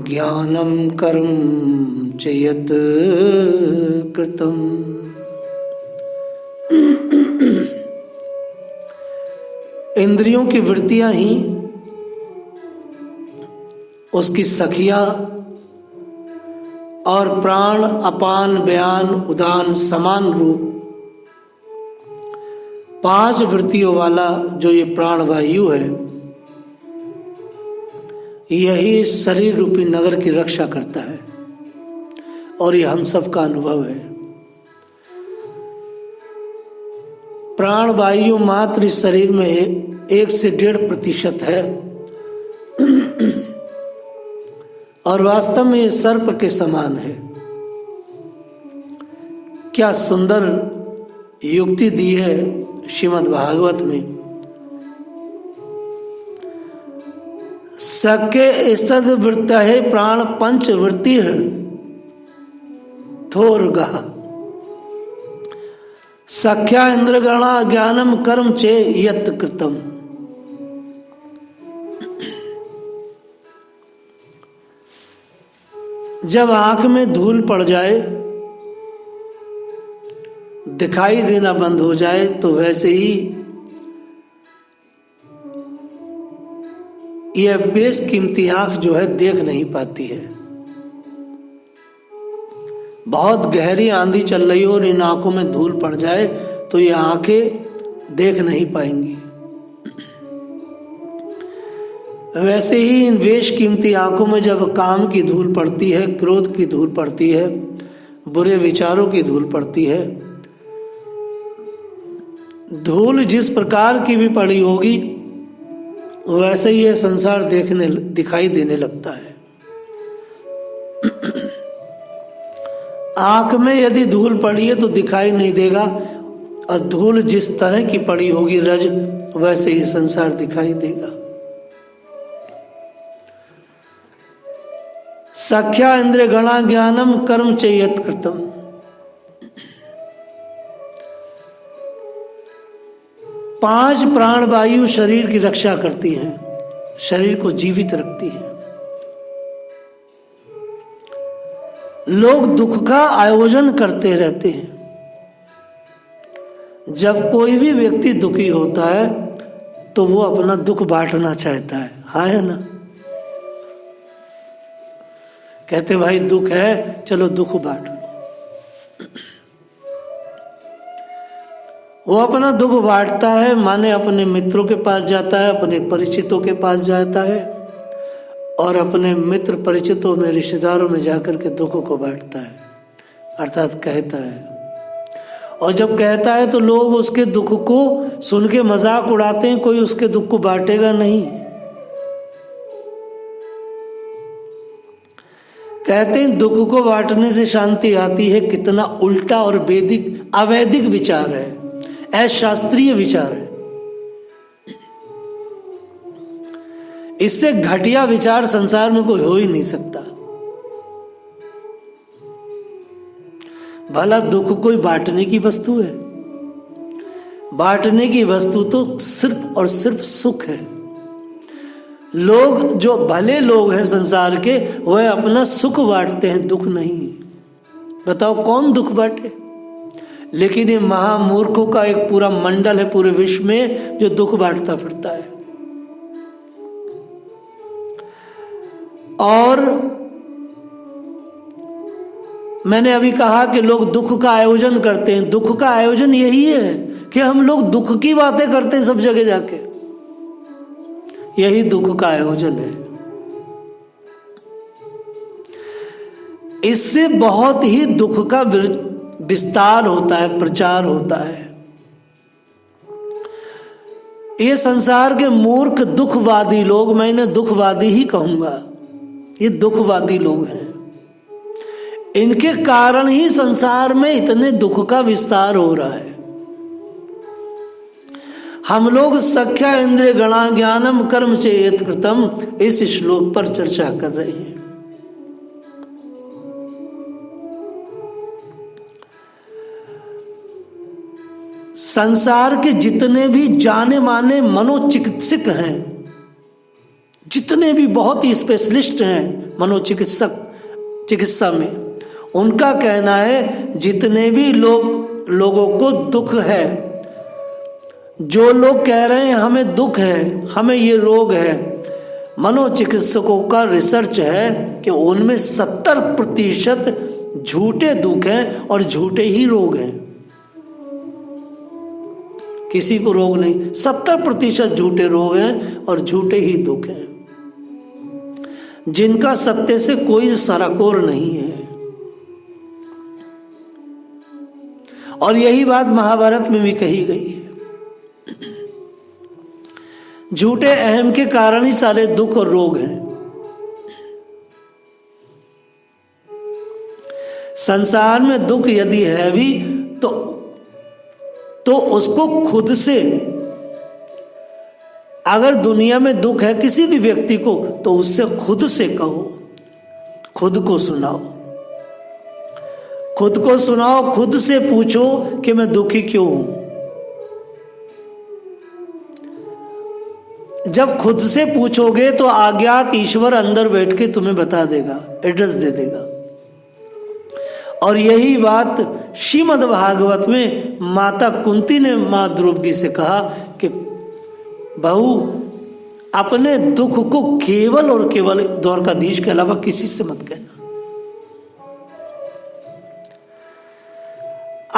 ज्ञानम कर्म च यत् कृतम्। इंद्रियों की वृत्तियां ही उसकी सखियां और प्राण अपान व्यान उदान समान रूप 5 वृत्तियों वाला जो ये प्राणवायु है, यही शरीर रूपी नगर की रक्षा करता है और ये हम सबका अनुभव है। प्राणवायु मात्र इस शरीर में 1 से 1.5% है और वास्तव में ये सर्प के समान है। क्या सुंदर युक्ति दी है श्रीमद् भागवत में। सके स्तद वृत्त है प्राण पंच वृत्ति थोर गह सख्या इंद्रगणा ज्ञानम कर्म चे यत् कृतम। जब आंख में धूल पड़ जाए, दिखाई देना बंद हो जाए, तो वैसे ही यह बेशकीमती आंख जो है देख नहीं पाती है। बहुत गहरी आंधी चल रही हो और इन आंखों में धूल पड़ जाए तो ये आंखें देख नहीं पाएंगी। वैसे ही इन बेशकीमती आंखों में जब काम की धूल पड़ती है, क्रोध की धूल पड़ती है, बुरे विचारों की धूल पड़ती है, धूल जिस प्रकार की भी पड़ी होगी वैसे ही यह संसार दिखाई देने लगता है। आंख में यदि धूल पड़ी है तो दिखाई नहीं देगा, और धूल जिस तरह की पड़ी होगी रज, वैसे ही संसार दिखाई देगा। सख्या इंद्रिय गणा ज्ञानम कर्म च यत् कृतम्। पांच प्राणवायु शरीर की रक्षा करती हैं, शरीर को जीवित रखती हैं। लोग दुख का आयोजन करते रहते हैं। जब कोई भी व्यक्ति दुखी होता है तो वो अपना दुख बांटना चाहता है, हाँ है ना। कहते भाई दुख है, चलो दुख बांट लो। वो अपना दुख बांटता है, माने अपने मित्रों के पास जाता है, अपने परिचितों के पास जाता है और अपने मित्र परिचितों में, रिश्तेदारों में जाकर के दुखों को बांटता है, अर्थात कहता है। और जब कहता है तो लोग उसके दुख को सुन के मजाक उड़ाते हैं, कोई उसके दुख को बांटेगा नहीं। कहते हैं दुख को बांटने से शांति आती है। कितना उल्टा और अवैदिक विचार है, अशास्त्रीय विचार है। इससे घटिया विचार संसार में कोई हो ही नहीं सकता। भला दुख कोई बांटने की वस्तु है? बांटने की वस्तु तो सिर्फ और सिर्फ सुख है। लोग जो भले लोग हैं संसार के, वह अपना सुख बांटते हैं, दुख नहीं। बताओ कौन दुख बांटे? लेकिन ये महामूर्खों का एक पूरा मंडल है पूरे विश्व में जो दुख बांटता फिरता है। और मैंने अभी कहा कि लोग दुख का आयोजन करते हैं। दुख का आयोजन यही है कि हम लोग दुख की बातें करते हैं सब जगह जाके, यही दुख का आयोजन है। इससे बहुत ही दुख का विस्तार होता है, प्रचार होता है। ये संसार के मूर्ख दुखवादी लोग, मैं इन्हें दुखवादी ही कहूंगा, ये दुखवादी लोग हैं। इनके कारण ही संसार में इतने दुख का विस्तार हो रहा है। हम लोग सख्या इंद्रिय गणा ज्ञानम कर्म च यत् कृतम् इस श्लोक पर चर्चा कर रहे हैं। संसार के जितने भी जाने माने मनोचिकित्सक हैं, जितने भी बहुत ही स्पेशलिस्ट हैं चिकित्सा में, उनका कहना है जितने भी लोगों को दुख है, जो लोग कह रहे हैं हमें दुख है, हमें ये रोग है, मनोचिकित्सकों का रिसर्च है कि उनमें 70% झूठे दुख हैं और झूठे ही रोग हैं। किसी को रोग नहीं, 70% झूठे रोग हैं और झूठे ही दुख हैं, जिनका सत्य से कोई सराकोर नहीं है। और यही बात महाभारत में भी कही गई है। झूठे अहम के कारण ही सारे दुख और रोग हैं। संसार में दुख यदि है भी तो उसको खुद से, अगर दुनिया में दुख है किसी भी व्यक्ति को तो उससे खुद से कहो, खुद को सुनाओ, खुद को सुनाओ, खुद से पूछो कि मैं दुखी क्यों हूं। जब खुद से पूछोगे तो अज्ञात ईश्वर अंदर बैठ के तुम्हें बता देगा, एड्रेस दे देगा। और यही बात श्रीमद् भागवत में माता कुंती ने मां द्रौपदी से कहा कि बहू, अपने दुख को केवल और केवल द्वारकाधीश के अलावा किसी से मत कहना।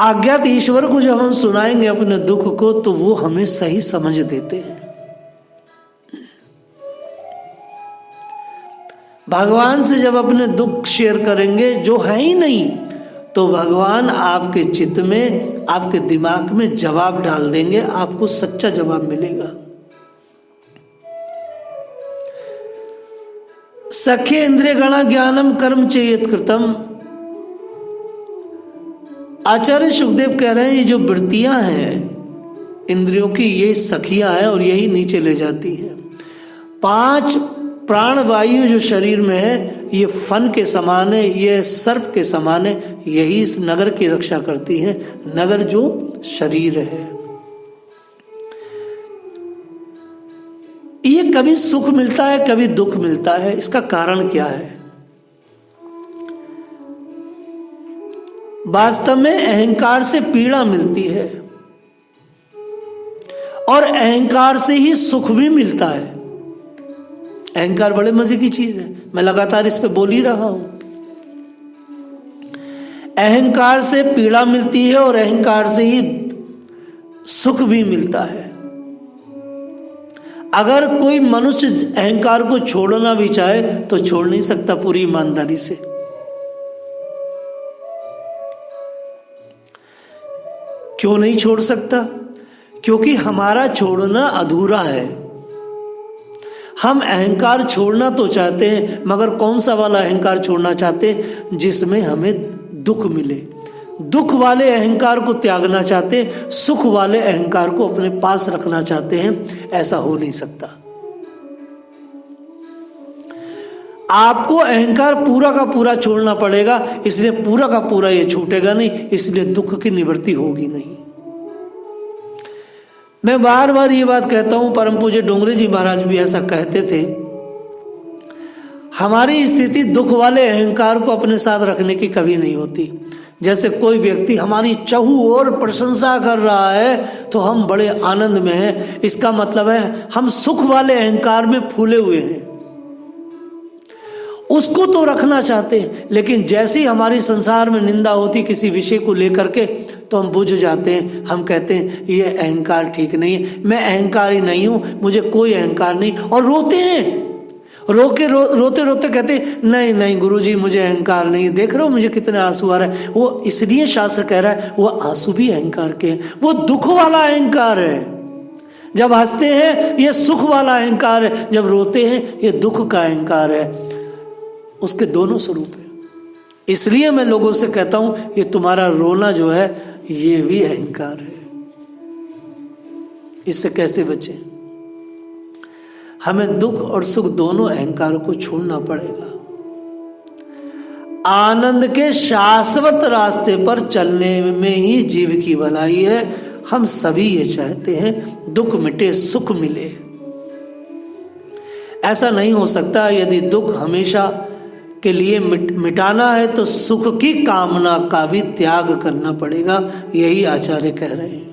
अज्ञात ईश्वर को जब हम सुनाएंगे अपने दुख को तो वो हमें सही समझ देते हैं। भगवान से जब अपने दुख शेयर करेंगे जो है ही नहीं, तो भगवान आपके चित्त में, आपके दिमाग में जवाब डाल देंगे, आपको सच्चा जवाब मिलेगा। सखे इंद्रिय गणा ज्ञानम कर्म चेयत कृतम। आचार्य सुखदेव कह रहे हैं ये जो वृत्तियां हैं इंद्रियों की, ये सखियां हैं और यही नीचे ले जाती हैं। 5 प्राणवायु जो शरीर में है ये फन के समान है, ये सर्प के समान है, यही इस नगर की रक्षा करती है। नगर जो शरीर है, ये कभी सुख मिलता है कभी दुख मिलता है। इसका कारण क्या है? वास्तव में अहंकार से पीड़ा मिलती है और अहंकार से ही सुख भी मिलता है। अहंकार बड़े मजे की चीज है, मैं लगातार इस पे बोल ही रहा हूं। अहंकार से पीड़ा मिलती है और अहंकार से ही सुख भी मिलता है। अगर कोई मनुष्य अहंकार को छोड़ना भी चाहे तो छोड़ नहीं सकता पूरी ईमानदारी से। क्यों नहीं छोड़ सकता? क्योंकि हमारा छोड़ना अधूरा है। हम अहंकार छोड़ना तो चाहते हैं, मगर कौन सा वाला अहंकार छोड़ना चाहते हैं? जिसमें हमें दुख मिले। दुख वाले अहंकार को त्यागना चाहते, सुख वाले अहंकार को अपने पास रखना चाहते हैं। ऐसा हो नहीं सकता। आपको अहंकार पूरा का पूरा छोड़ना पड़ेगा, इसलिए पूरा का पूरा ये छूटेगा नहीं, इसलिए दुख की निवृत्ति होगी नहीं। मैं बार बार ये बात कहता हूं, परम पूज्य डोंगरे जी महाराज भी ऐसा कहते थे। हमारी स्थिति दुख वाले अहंकार को अपने साथ रखने की कभी नहीं होती। जैसे कोई व्यक्ति हमारी चहु और प्रशंसा कर रहा है तो हम बड़े आनंद में हैं, इसका मतलब है हम सुख वाले अहंकार में फूले हुए हैं, उसको तो रखना चाहते हैं। लेकिन जैसे ही हमारी संसार में निंदा होती किसी विषय को लेकर के तो हम बुझ जाते हैं। हम कहते हैं ये अहंकार ठीक नहीं है, मैं अहंकारी नहीं हूं, मुझे कोई अहंकार नहीं, और रोते हैं। रोते रोते कहते नहीं नहीं गुरुजी मुझे अहंकार नहीं, देख रहे हो मुझे कितने आंसू आ रहे हैं। वो इसलिए शास्त्र कह रहा है वो आंसू भी अहंकार के हैं, वो दुख वाला अहंकार है। जब हंसते हैं ये सुख वाला अहंकार है, जब रोते हैं ये दुख का अहंकार है। उसके दोनों स्वरूप है। इसलिए मैं लोगों से कहता हूं ये तुम्हारा रोना जो है ये भी अहंकार है, इससे कैसे बचें? हमें दुख और सुख दोनों अहंकारों को छोड़ना पड़ेगा। आनंद के शाश्वत रास्ते पर चलने में ही जीव की भलाई है। हम सभी ये चाहते हैं दुख मिटे सुख मिले। ऐसा नहीं हो सकता। यदि दुख हमेशा के लिए मिटाना है तो सुख की कामना का भी त्याग करना पड़ेगा, यही आचार्य कह रहे हैं।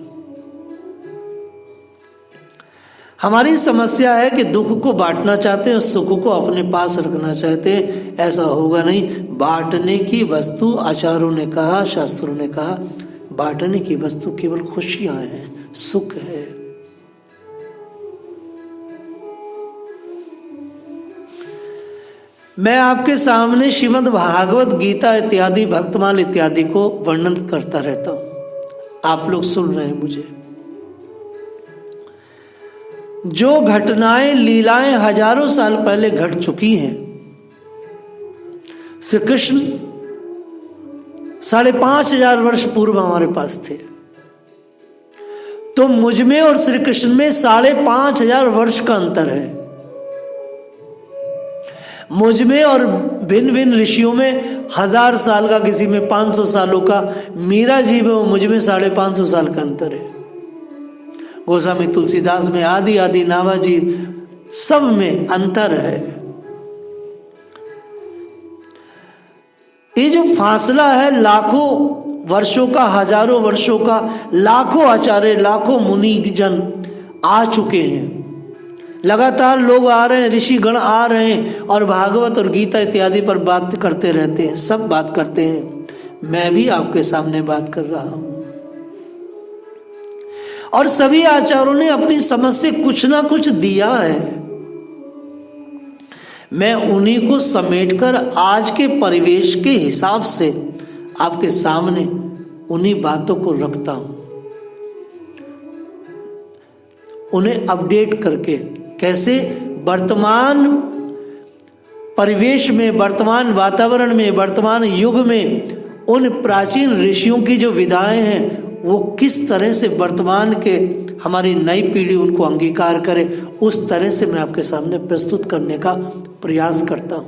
हमारी समस्या है कि दुख को बांटना चाहते हैं और सुख को अपने पास रखना चाहते हैं। ऐसा होगा नहीं। बांटने की वस्तु, आचार्यों ने कहा, शास्त्रों ने कहा, बांटने की वस्तु केवल खुशियां हैं, सुख है। मैं आपके सामने श्रीमद् भागवत गीता इत्यादि, भक्तमाल इत्यादि को वर्णन करता रहता हूं, आप लोग सुन रहे हैं मुझे। जो घटनाएं, लीलाएं हजारों साल पहले घट चुकी हैं। श्री कृष्ण 5,500 वर्ष पूर्व हमारे पास थे, तो मुझ में और श्री कृष्ण में 5,500 वर्ष का अंतर है। मुझ में और भिन्न भिन्न ऋषियों में 1000 साल का, किसी में 500 सालों का, मीरा जी में और मुझ में 550 साल का अंतर है। गोस्वामी तुलसीदास में, आदि आदि नाभाजी, सब में अंतर है। ये जो फासला है लाखों वर्षों का, हजारों वर्षों का, लाखों आचार्य, लाखों मुनि जन आ चुके हैं। लगातार लोग आ रहे हैं, ऋषि गण आ रहे हैं और भागवत और गीता इत्यादि पर बात करते रहते हैं। सब बात करते हैं, मैं भी आपके सामने बात कर रहा हूं। और सभी आचार्यों ने अपनी समझ से कुछ ना कुछ दिया है। मैं उन्हीं को समेटकर आज के परिवेश के हिसाब से आपके सामने उन्हीं बातों को रखता हूं, उन्हें अपडेट करके। कैसे वर्तमान परिवेश में, वर्तमान वातावरण में, वर्तमान युग में उन प्राचीन ऋषियों की जो विधाएं हैं वो किस तरह से वर्तमान के हमारी नई पीढ़ी उनको अंगीकार करे, उस तरह से मैं आपके सामने प्रस्तुत करने का प्रयास करता हूं।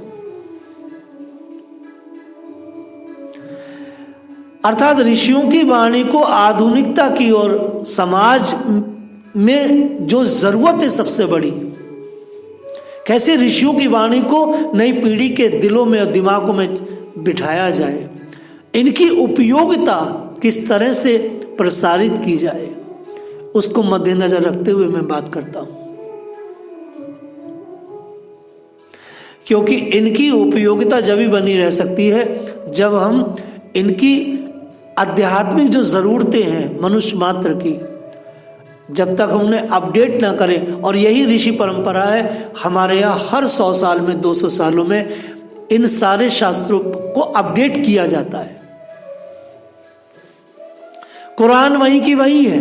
अर्थात ऋषियों की वाणी को आधुनिकता की ओर, समाज में जो जरूरत है सबसे बड़ी, कैसे ऋषियों की वाणी को नई पीढ़ी के दिलों में और दिमागों में बिठाया जाए, इनकी उपयोगिता किस तरह से प्रसारित की जाए, उसको मद्देनजर रखते हुए मैं बात करता हूं। क्योंकि इनकी उपयोगिता जब भी बनी रह सकती है जब हम इनकी आध्यात्मिक जो जरूरतें हैं मनुष्य मात्र की, जब तक हम उन्हें अपडेट ना करें। और यही ऋषि परंपरा है हमारे यहाँ, हर 100 साल में, 200 सालों में इन सारे शास्त्रों को अपडेट किया जाता है। कुरान वहीं की वहीं है,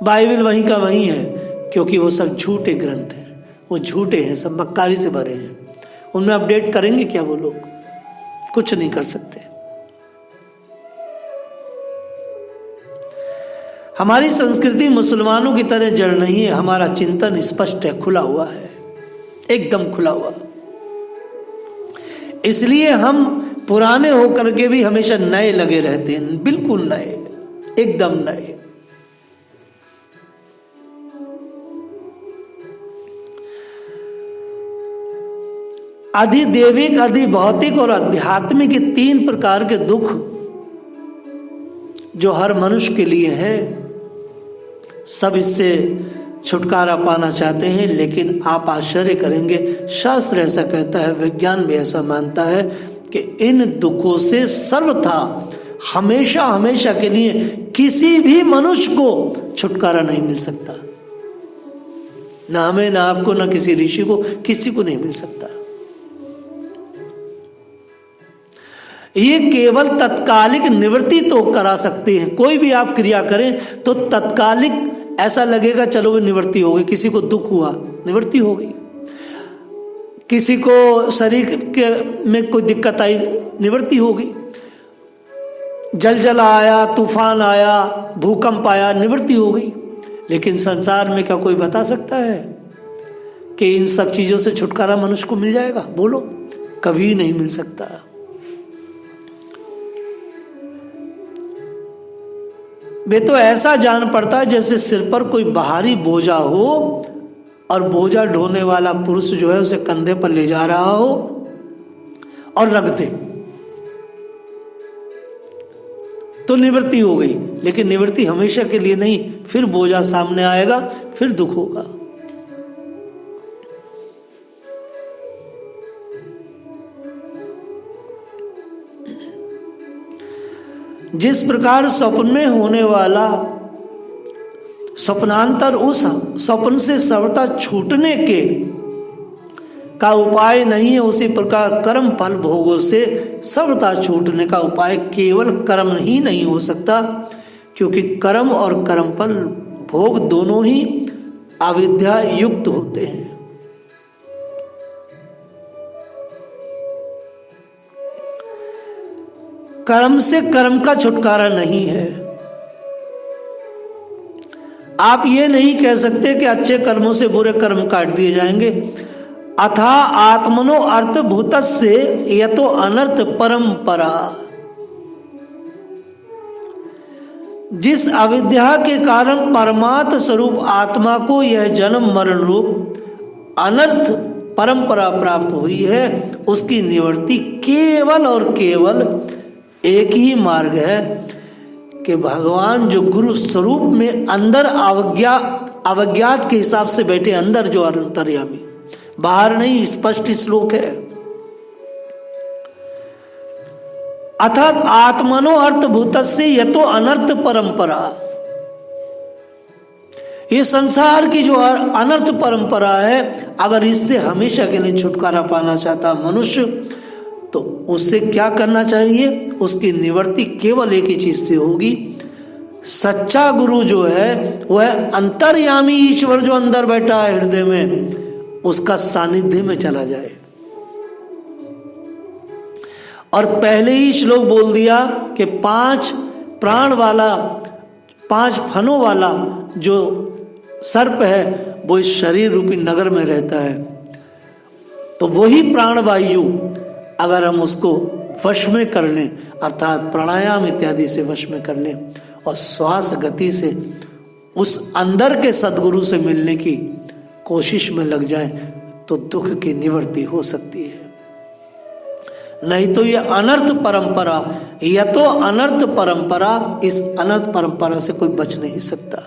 बाइबल वहीं का वहीं है, क्योंकि वो सब झूठे ग्रंथ हैं, वो झूठे हैं, सब मक्कारी से भरे हैं। उनमें अपडेट करेंगे क्या वो लोग? कुछ नहीं कर सकते। हमारी संस्कृति मुसलमानों की तरह जड़ नहीं है। हमारा चिंतन स्पष्ट है, खुला हुआ है, एकदम खुला हुआ। इसलिए हम पुराने होकर के भी हमेशा नए लगे रहते हैं, बिल्कुल नए, एकदम नए। अधिदैविक, अधिभौतिक और आध्यात्मिक, 3 प्रकार के दुख जो हर मनुष्य के लिए है, सब इससे छुटकारा पाना चाहते हैं। लेकिन आप आश्चर्य करेंगे, शास्त्र ऐसा कहता है, विज्ञान भी ऐसा मानता है कि इन दुखों से सर्वथा हमेशा हमेशा के लिए किसी भी मनुष्य को छुटकारा नहीं मिल सकता। ना हमें, ना आपको, ना किसी ऋषि को, किसी को नहीं मिल सकता। ये केवल तत्कालिक निवृत्ति तो करा सकते हैं। कोई भी आप क्रिया करें तो तत्कालिक ऐसा लगेगा चलो वो निवृत्ति हो गई। किसी को दुख हुआ, निवृत्ति हो गई। किसी को शरीर के में कोई दिक्कत आई, निवृत्ति हो गई। जल आया, तूफान आया, भूकंप आया, निवृत्ति हो गई। लेकिन संसार में क्या कोई बता सकता है कि इन सब चीजों से छुटकारा मनुष्य को मिल जाएगा? बोलो, कभी नहीं मिल सकता। वे तो ऐसा जान पड़ता है जैसे सिर पर कोई बाहरी बोझा हो और बोझा ढोने वाला पुरुष जो है उसे कंधे पर ले जा रहा हो और रख दे, तो निवृत्ति हो गई। लेकिन निवृत्ति हमेशा के लिए नहीं, फिर बोझा सामने आएगा, फिर दुख होगा। जिस प्रकार स्वप्न में होने वाला स्वप्नांतर उस स्वप्न से सर्वथा छूटने के का उपाय नहीं है, उसी प्रकार कर्म फल भोगों से सर्वथा छूटने का उपाय केवल कर्म ही नहीं हो सकता, क्योंकि कर्म और कर्म फल भोग दोनों ही अविद्या युक्त होते हैं। कर्म से कर्म का छुटकारा नहीं है। आप ये नहीं कह सकते कि अच्छे कर्मों से बुरे कर्म काट दिए जाएंगे। अथा आत्मनो अर्थभूतस्य यतो अनर्थ परंपरा। जिस अविद्या के कारण परमात्म स्वरूप आत्मा को यह जन्म मरण रूप अनर्थ परंपरा प्राप्त हुई है, उसकी निवृत्ति केवल और केवल एक ही मार्ग है कि भगवान जो गुरु स्वरूप में अंदर अवज्ञात के हिसाब से बैठे, अंदर जो अंतर्यामी, बाहर नहीं, स्पष्ट श्लोक है। अर्थात आत्मनो अर्थभूतस्य यतो अनर्थ परंपरा। ये संसार की जो अनर्थ परंपरा है, अगर इससे हमेशा के लिए छुटकारा पाना चाहता मनुष्य, तो उससे क्या करना चाहिए? उसकी निवृत्ति केवल एक ही चीज से होगी। सच्चा गुरु जो है वह अंतर्यामी ईश्वर जो अंदर बैठा है हृदय में, उसका सानिध्य में चला जाए। और पहले ही श्लोक बोल दिया कि 5 प्राण वाला, 5 फनों वाला जो सर्प है वो इस शरीर रूपी नगर में रहता है। तो वही प्राणवायु अगर हम उसको वश में कर लें, अर्थात प्राणायाम इत्यादि से वश में कर लें और श्वास गति से उस अंदर के सदगुरु से मिलने की कोशिश में लग जाएं, तो दुख की निवृत्ति हो सकती है। नहीं तो ये अनर्थ परंपरा, या तो अनर्थ परंपरा, इस अनर्थ परंपरा से कोई बच नहीं सकता।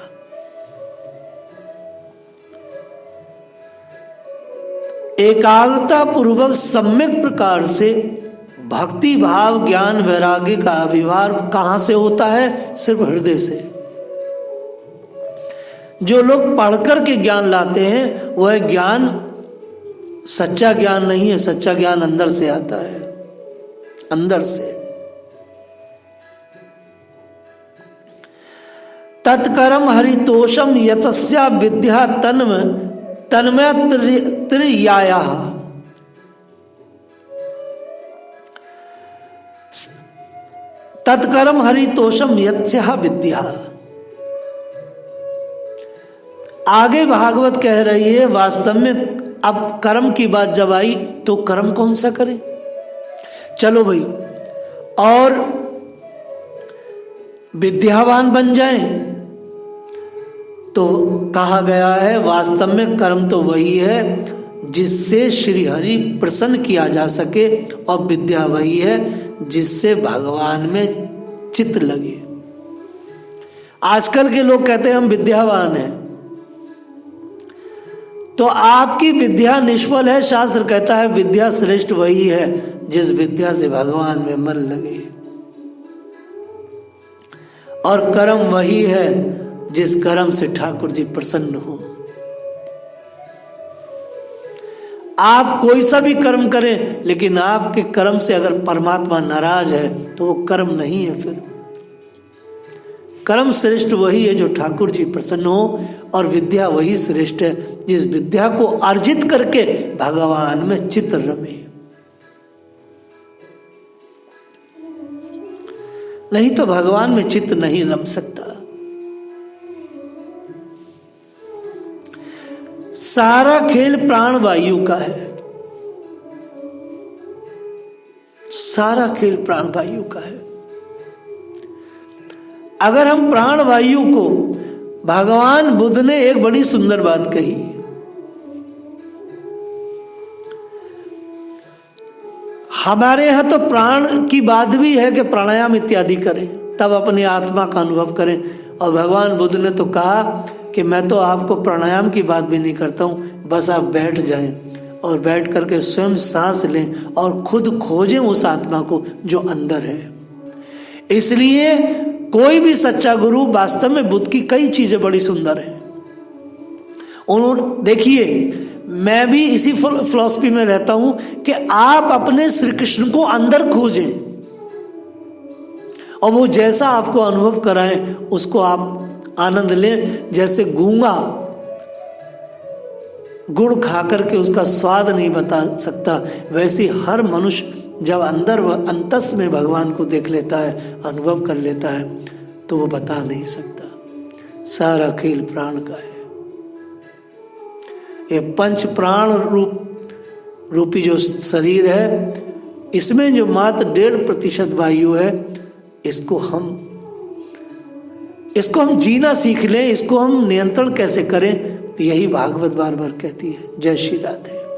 एकाग्रता पूर्वक सम्यक प्रकार से भक्ति भाव ज्ञान वैराग्य का आविर्भाव कहां से होता है? सिर्फ हृदय से। जो लोग पढ़कर के ज्ञान लाते हैं वह ज्ञान सच्चा ज्ञान नहीं है। सच्चा ज्ञान अंदर से आता है, अंदर से। तत्कर्म हरितोषम यतस्या विद्या तन्मय त्रियाया। तत्कर्म हरितोषम यत्स्या विद्या। आगे भागवत कह रही है, वास्तव में अब कर्म की बात जब आई तो कर्म कौन सा करें? चलो भाई, और विद्यावान बन जाएं। तो कहा गया है वास्तव में कर्म तो वही है जिससे श्री हरि प्रसन्न किया जा सके, और विद्या वही है जिससे भगवान में चित्त लगे। आजकल के लोग कहते हैं हम विद्यावान हैं, तो आपकी विद्या निष्फल है। शास्त्र कहता है विद्या श्रेष्ठ वही है जिस विद्या से भगवान में मन लगे, और कर्म वही है जिस कर्म से ठाकुर जी प्रसन्न हो। आप कोई सा भी कर्म करें, लेकिन आपके कर्म से अगर परमात्मा नाराज है तो वो कर्म नहीं है। फिर कर्म श्रेष्ठ वही है जो ठाकुर जी प्रसन्न हो, और विद्या वही श्रेष्ठ है जिस विद्या को अर्जित करके भगवान में चित्त रमे। नहीं तो भगवान में चित्त नहीं रम सकता। सारा खेल प्राण वायु का है, सारा खेल प्राण वायु का है। अगर हम प्राण वायु को, भगवान बुद्ध ने एक बड़ी सुंदर बात कही, हमारे यहाँ तो प्राण की बात भी है कि प्राणायाम इत्यादि करें, तब अपनी आत्मा का अनुभव करें। और भगवान बुद्ध ने तो कहा कि मैं तो आपको प्राणायाम की बात भी नहीं करता हूँ, बस आप बैठ जाएं और बैठ करके स्वयं सांस लें और खुद खोजें उस आत्मा को जो अंदर है। इसलिए कोई भी सच्चा गुरु, वास्तव में बुद्ध की कई चीजें बड़ी सुंदर हैं। उन्होंने, देखिए मैं भी इसी फिलॉसफी में रहता हूं कि आप अपने श्री कृष्ण को अंदर खोजें और वो जैसा आपको अनुभव कराएं उसको आप आनंद लें। जैसे गूंगा गुड़ खा करके उसका स्वाद नहीं बता सकता, वैसे हर मनुष्य जब अंदर व अंतस में भगवान को देख लेता है, अनुभव कर लेता है, तो वो बता नहीं सकता। सारा खेल प्राण का है। ये पंच प्राण रूपी जो शरीर है, इसमें जो मात्र 1.5% वायु है, इसको हम जीना सीख लें, इसको हम नियंत्रण कैसे करें, यही भागवत बार बार कहती है। जय श्री राधे।